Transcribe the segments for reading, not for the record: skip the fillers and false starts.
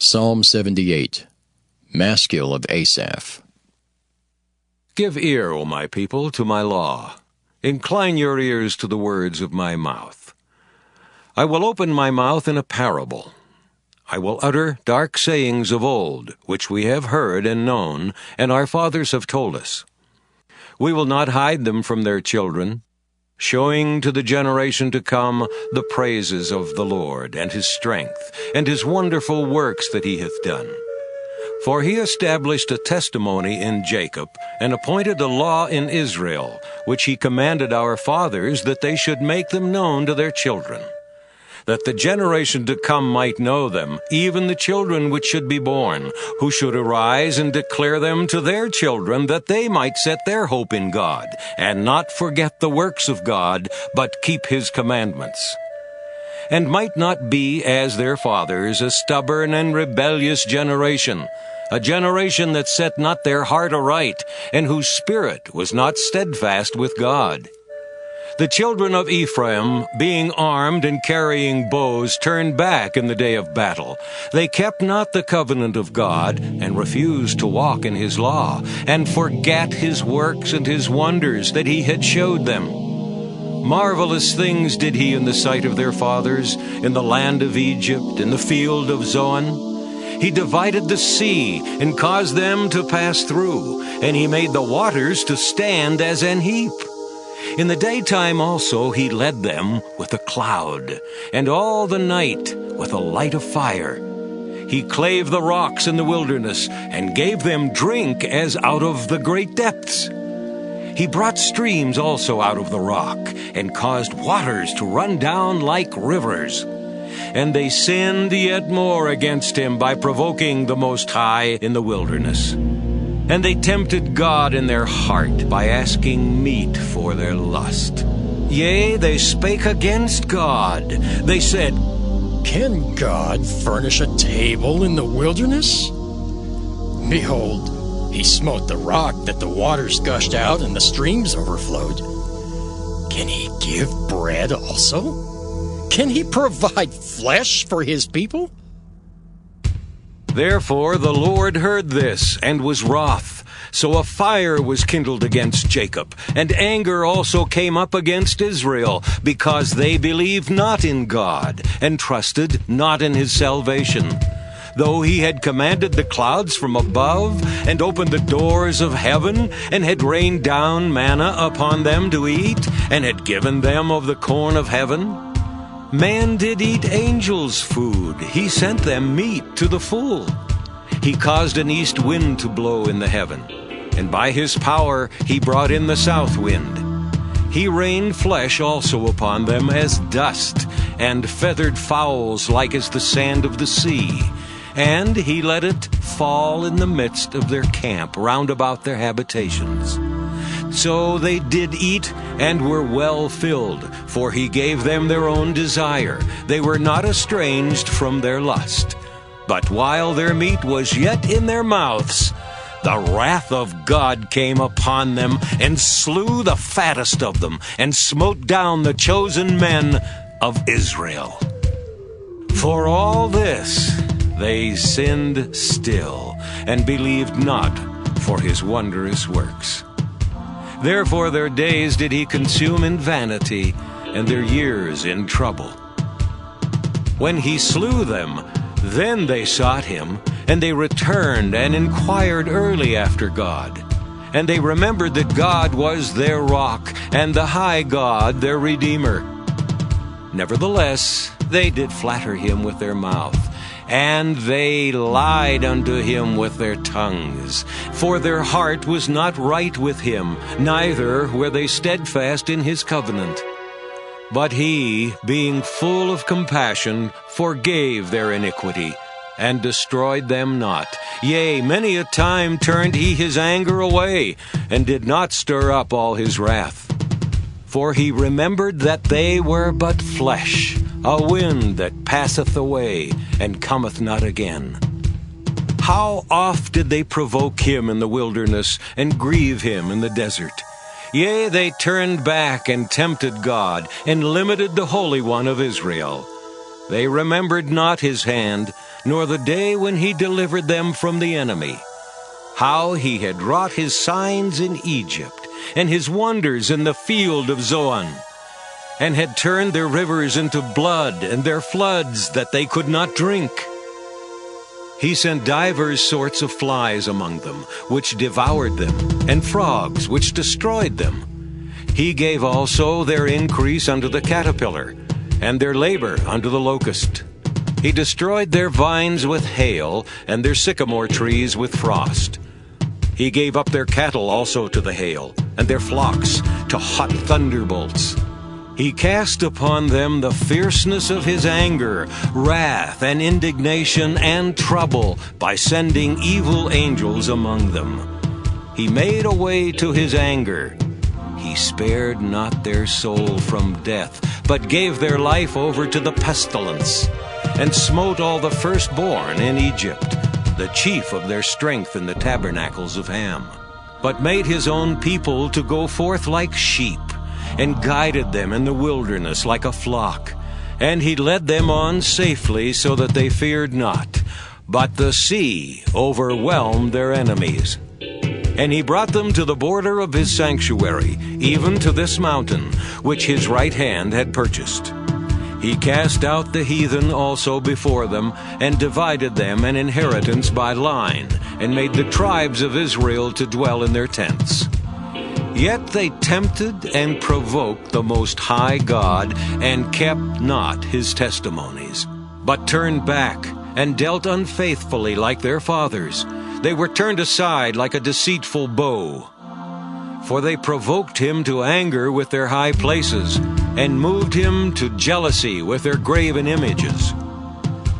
Psalm 78, Maskil of Asaph. Give ear, O my people, to my law. Incline your ears to the words of my mouth. I will open my mouth in a parable. I will utter dark sayings of old, which we have heard and known, and our fathers have told us. We will not hide them from their children, showing to the generation to come the praises of the Lord, and his strength, and his wonderful works that he hath done. For he established a testimony in Jacob, and appointed a law in Israel, which he commanded our fathers, that they should make them known to their children, that the generation to come might know them, even the children which should be born, who should arise and declare them to their children, that they might set their hope in God, and not forget the works of God, but keep his commandments, and might not be as their fathers, a stubborn and rebellious generation, a generation that set not their heart aright, and whose spirit was not steadfast with God. The children of Ephraim, being armed and carrying bows, turned back in the day of battle. They kept not the covenant of God, and refused to walk in his law, and forgat his works and his wonders that he had showed them. Marvelous things did he in the sight of their fathers, in the land of Egypt, in the field of Zoan. He divided the sea, and caused them to pass through, and he made the waters to stand as an heap. In the daytime also he led them with a cloud, and all the night with a light of fire. He clave the rocks in the wilderness, and gave them drink as out of the great depths. He brought streams also out of the rock, and caused waters to run down like rivers. And they sinned yet more against him by provoking the Most High in the wilderness. And they tempted God in their heart by asking meat for their lust. Yea, they spake against God. They said, Can God furnish a table in the wilderness? Behold, he smote the rock that the waters gushed out and the streams overflowed. Can he give bread also? Can he provide flesh for his people? Therefore the Lord heard this, and was wroth. So a fire was kindled against Jacob, and anger also came up against Israel, because they believed not in God, and trusted not in his salvation. Though he had commanded the clouds from above, and opened the doors of heaven, and had rained down manna upon them to eat, and had given them of the corn of heaven, man did eat angels' food. He sent them meat to the full. He caused an east wind to blow in the heaven, and by his power he brought in the south wind. He rained flesh also upon them as dust, and feathered fowls like as the sand of the sea. And he let it fall in the midst of their camp, round about their habitations. So they did eat, and were well filled, for he gave them their own desire. They were not estranged from their lust. But while their meat was yet in their mouths, the wrath of God came upon them, and slew the fattest of them, and smote down the chosen men of Israel. For all this they sinned still, and believed not for his wondrous works. Therefore their days did he consume in vanity, and their years in trouble. When he slew them, then they sought him, and they returned and inquired early after God. And they remembered that God was their rock, and the high God their Redeemer. Nevertheless, they did flatter him with their mouth, and they lied unto him with their tongues. For their heart was not right with him, neither were they steadfast in his covenant. But he, being full of compassion, forgave their iniquity, and destroyed them not. Yea, many a time turned he his anger away, and did not stir up all his wrath. For he remembered that they were but flesh, a wind that passeth away, and cometh not again. How oft did they provoke him in the wilderness, and grieve him in the desert? Yea, they turned back and tempted God, and limited the Holy One of Israel. They remembered not his hand, nor the day when he delivered them from the enemy. How he had wrought his signs in Egypt, and his wonders in the field of Zoan, and had turned their rivers into blood, and their floods that they could not drink. He sent divers sorts of flies among them, which devoured them, and frogs, which destroyed them. He gave also their increase unto the caterpillar, and their labor unto the locust. He destroyed their vines with hail, and their sycamore trees with frost. He gave up their cattle also to the hail, and their flocks to hot thunderbolts. He cast upon them the fierceness of his anger, wrath and indignation and trouble, by sending evil angels among them. He made a way to his anger. He spared not their soul from death, but gave their life over to the pestilence, and smote all the firstborn in Egypt, the chief of their strength in the tabernacles of Ham, but made his own people to go forth like sheep, and guided them in the wilderness like a flock. And he led them on safely, so that they feared not. But the sea overwhelmed their enemies. And he brought them to the border of his sanctuary, even to this mountain, which his right hand had purchased. He cast out the heathen also before them, and divided them an inheritance by line, and made the tribes of Israel to dwell in their tents. Yet they tempted and provoked the Most High God, and kept not his testimonies, but turned back, and dealt unfaithfully like their fathers. They were turned aside like a deceitful bow. For they provoked him to anger with their high places, and moved him to jealousy with their graven images.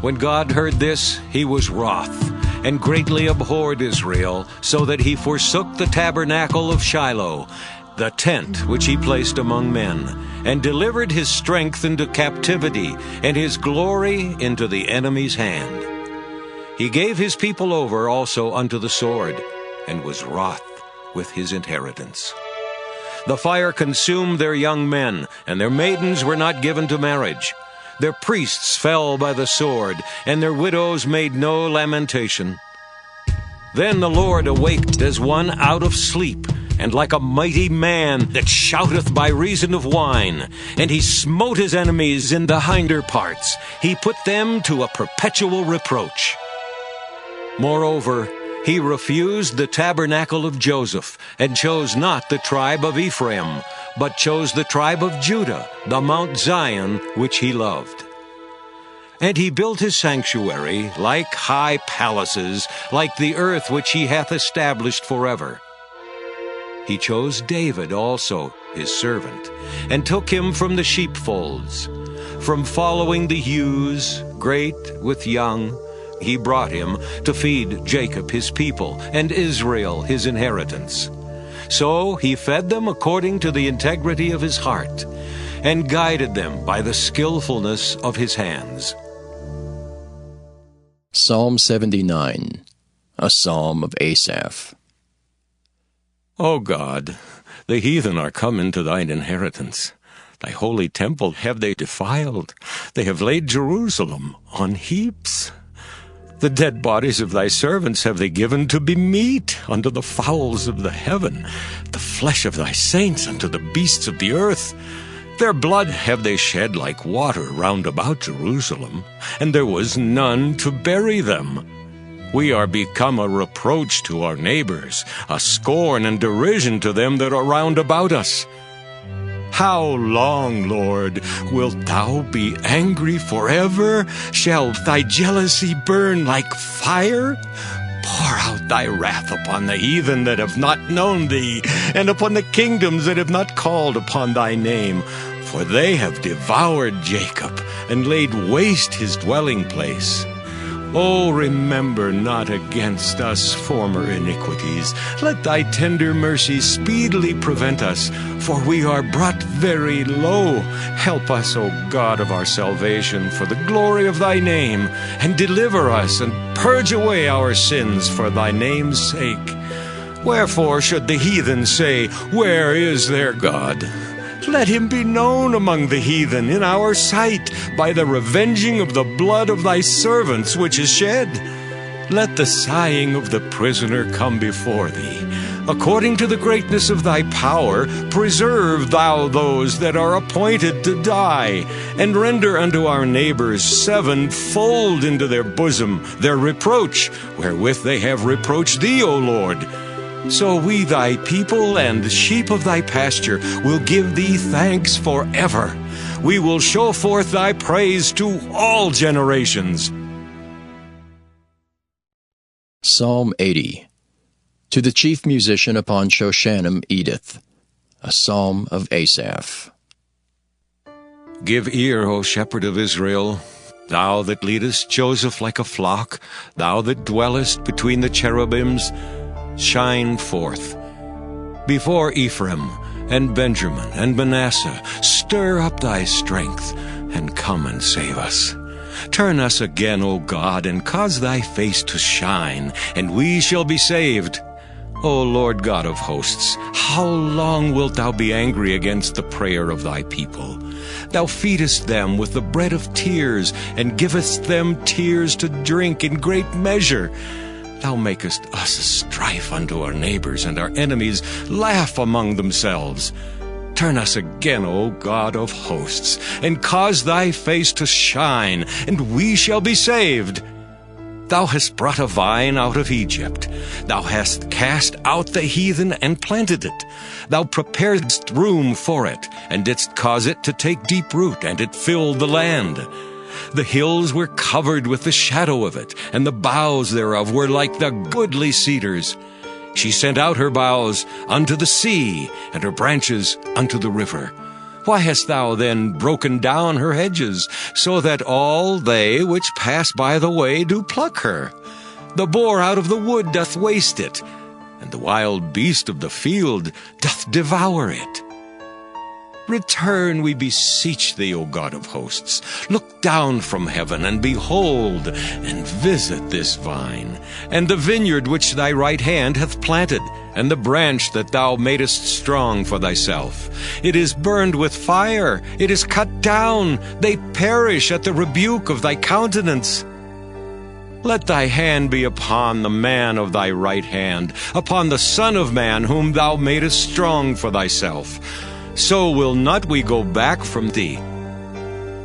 When God heard this, he was wroth, and greatly abhorred Israel, so that he forsook the tabernacle of Shiloh, the tent which he placed among men, and delivered his strength into captivity, and his glory into the enemy's hand. He gave his people over also unto the sword, and was wroth with his inheritance. The fire consumed their young men, and their maidens were not given to marriage. Their priests fell by the sword, and their widows made no lamentation. Then the Lord awaked as one out of sleep, and like a mighty man that shouteth by reason of wine. And he smote his enemies in the hinder parts. He put them to a perpetual reproach. Moreover, he refused the tabernacle of Joseph, and chose not the tribe of Ephraim, but chose the tribe of Judah, the Mount Zion, which he loved. And he built his sanctuary like high palaces, like the earth which he hath established forever. He chose David also, his servant, and took him from the sheepfolds. From following the ewes, great with young, he brought him to feed Jacob his people, and Israel his inheritance. So he fed them according to the integrity of his heart, and guided them by the skillfulness of his hands. Psalm 79, a psalm of Asaph. O God, the heathen are come into thine inheritance. Thy holy temple have they defiled. They have laid Jerusalem on heaps. The dead bodies of thy servants have they given to be meat unto the fowls of the heaven, the flesh of thy saints unto the beasts of the earth. Their blood have they shed like water round about Jerusalem, and there was none to bury them. We are become a reproach to our neighbors, a scorn and derision to them that are round about us. How long, Lord, wilt thou be angry forever? Shall thy jealousy burn like fire? Pour out thy wrath upon the heathen that have not known thee, and upon the kingdoms that have not called upon thy name. For they have devoured Jacob, and laid waste his dwelling place. O remember not against us former iniquities. Let thy tender mercy speedily prevent us, for we are brought very low. Help us, O God of our salvation, for the glory of thy name, and deliver us, and purge away our sins for thy name's sake. Wherefore should the heathen say, Where is their God? Let him be known among the heathen in our sight by the revenging of the blood of thy servants which is shed. Let the sighing of the prisoner come before thee. According to the greatness of thy power, preserve thou those that are appointed to die, and render unto our neighbors sevenfold into their bosom their reproach, wherewith they have reproached thee, O Lord. So we thy people and the sheep of thy pasture will give thee thanks forever. We will show forth thy praise to all generations. Psalm 80. To the chief musician upon Shoshanim Edith, a psalm of Asaph. Give ear, O shepherd of Israel, thou that leadest Joseph like a flock, thou that dwellest between the cherubims, shine forth. Before Ephraim and Benjamin and Manasseh, stir up thy strength, and come and save us. Turn us again, O God, and cause thy face to shine, and we shall be saved. O Lord God of hosts, how long wilt thou be angry against the prayer of thy people? Thou feedest them with the bread of tears, and givest them tears to drink in great measure. Thou makest us a strife unto our neighbors, and our enemies laugh among themselves. Turn us again, O God of hosts, and cause thy face to shine, and we shall be saved. Thou hast brought a vine out of Egypt. Thou hast cast out the heathen and planted it. Thou preparedst room for it, and didst cause it to take deep root, and it filled the land. The hills were covered with the shadow of it, and the boughs thereof were like the goodly cedars. She sent out her boughs unto the sea, and her branches unto the river. Why hast thou then broken down her hedges, so that all they which pass by the way do pluck her? The boar out of the wood doth waste it, and the wild beast of the field doth devour it. Return, we beseech thee, O God of hosts. Look down from heaven, and behold, and visit this vine, and the vineyard which thy right hand hath planted, and the branch that thou madest strong for thyself. It is burned with fire, it is cut down, they perish at the rebuke of thy countenance. Let thy hand be upon the man of thy right hand, upon the Son of Man whom thou madest strong for thyself. So will not we go back from thee.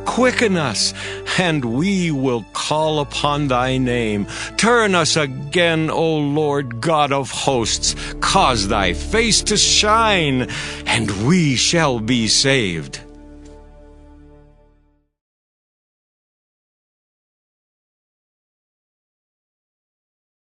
Quicken us, and we will call upon thy name. Turn us again, O Lord God of hosts. Cause thy face to shine, and we shall be saved.